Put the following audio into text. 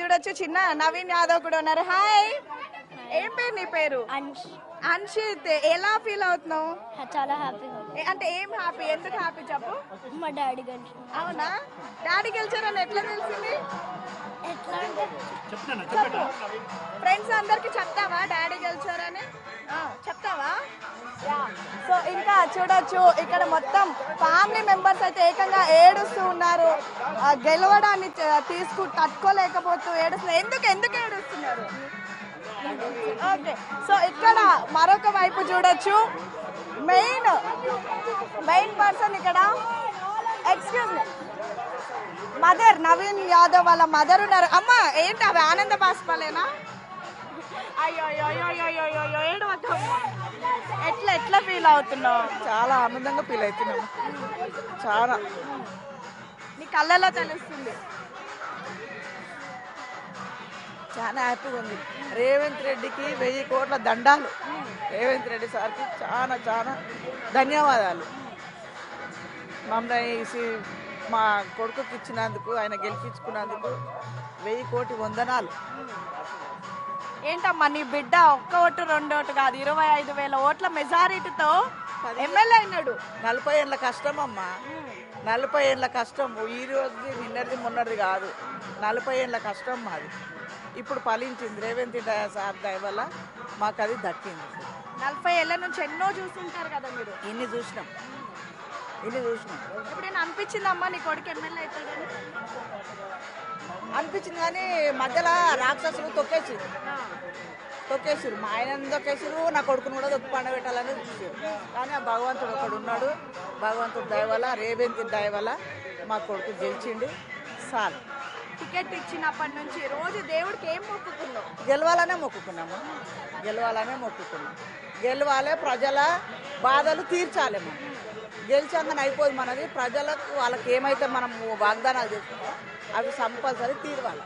చూడొచ్చు చిన్న నవీన్ యాదవ్ కూడా ఉన్నారు. హాయ్, ఏం పేరు నీ పేరు? అన్షిత్. ఎలా ఫీల్ అవుతున్నావు? చాలా హ్యాపీగా అంటే ఏం హ్యాపీ, ఎందుకు హ్యాపీ చెప్పు? మా డాడీ గెలిచి. అవునా, డాడీ గెలిచారని ఎట్లా తెలిసింది? ఎట్లా అంటే చెప్పు, ఫ్రెండ్స్ అందరికి చెప్తావా డాడీ గెలిచారని? చెప్తావా? సో ఇంకా చూడొచ్చు ఇక్కడ మొత్తం ఫ్యామిలీ మెంబర్స్ అయితే ఏకంగా ఏడుస్తూ ఉన్నారు. గెలవడాన్ని తట్టుకోలేకపోతూ ఏడుస్తున్నారు. ఎందుకు ఏడుస్తున్నారు? ఓకే, సో ఇక్కడ మరొక వైపు చూడొచ్చు మెయిన్ పర్సన్ ఇక్కడ. Excuse me, mother, Naveen Yadav వాళ్ళ మదర్ ఉన్నారు. అమ్మ ఏంటి అవి ఆనంద బాష్పాలేనా? అయ్యో ఎట్లా ఫీల్ అవుతున్నావు? చాలా ఆనందంగా ఫీల్ అవుతున్నాను. చాలా నీ కళ్ళలో తెలుస్తుంది. చాలా హ్యాపీగా ఉంది. రేవంత్ రెడ్డికి 1000 కోట్ల దండాలు. రేవంత్ రెడ్డి సార్కి చాలా చాలా ధన్యవాదాలు. మమ్మల్ని మా కొడుకుకి ఇచ్చినందుకు, ఆయన గెలిపించుకున్నందుకు 1000 కోటి వందనాలు. ఏంటమ్మా నీ బిడ్డ 1 ఓటు 2 ఓటు కాదు 25,000 ఓట్ల మెజారిటీతో ఎమ్మెల్యే అయినాడు. 40 ఏళ్ళ కష్టం అమ్మా, 40 ఏళ్ళ కష్టం. ఈ రోజు నిన్నటిది మొన్నటిది కాదు, 40 ఏళ్ళ కష్టం మాది. ఇప్పుడు ఫలించింది. రేవంత్ సార్ దయ వల్ల మాకు అది దక్కింది. 40 ఏళ్ళ నుంచి ఎన్నో చూస్తుంటారు కదా మీరు. ఇన్ని చూసినాం. ఇప్పుడు నేను అనిపించిందమ్మా నీ కొడుకు ఎమ్మెల్యే అవుతాడని? అనిపించింది, కానీ మధ్యలో రాక్షసులు తొక్కేసిరు. మా ఆయన తొక్కేసిరు, నా కొడుకును కూడా తొక్కి పండబెట్టాలని చూసారు. కానీ ఆ భగవంతుడు ఒకడు ఉన్నాడు. భగవంతుడు దయ వల్ల, రేవంత్ దయ వల్ల మా కొడుకు గెలిచిండు. చాలు. టికెట్ ఇచ్చినప్పటి నుంచి రోజు దేవుడికి ఏం మొక్కుకున్నావు? గెలవాలనే మొక్కుకున్నాము. గెలవాలి, ప్రజల బాధలు తీర్చాలి. మనం గెలిచాంగానే అయిపోదు మనది. ప్రజలకు వాళ్ళకి ఏమైతే మనం వాగ్దానాలు చేస్తున్నామో అవి కంపల్సరీ తీరవాలి.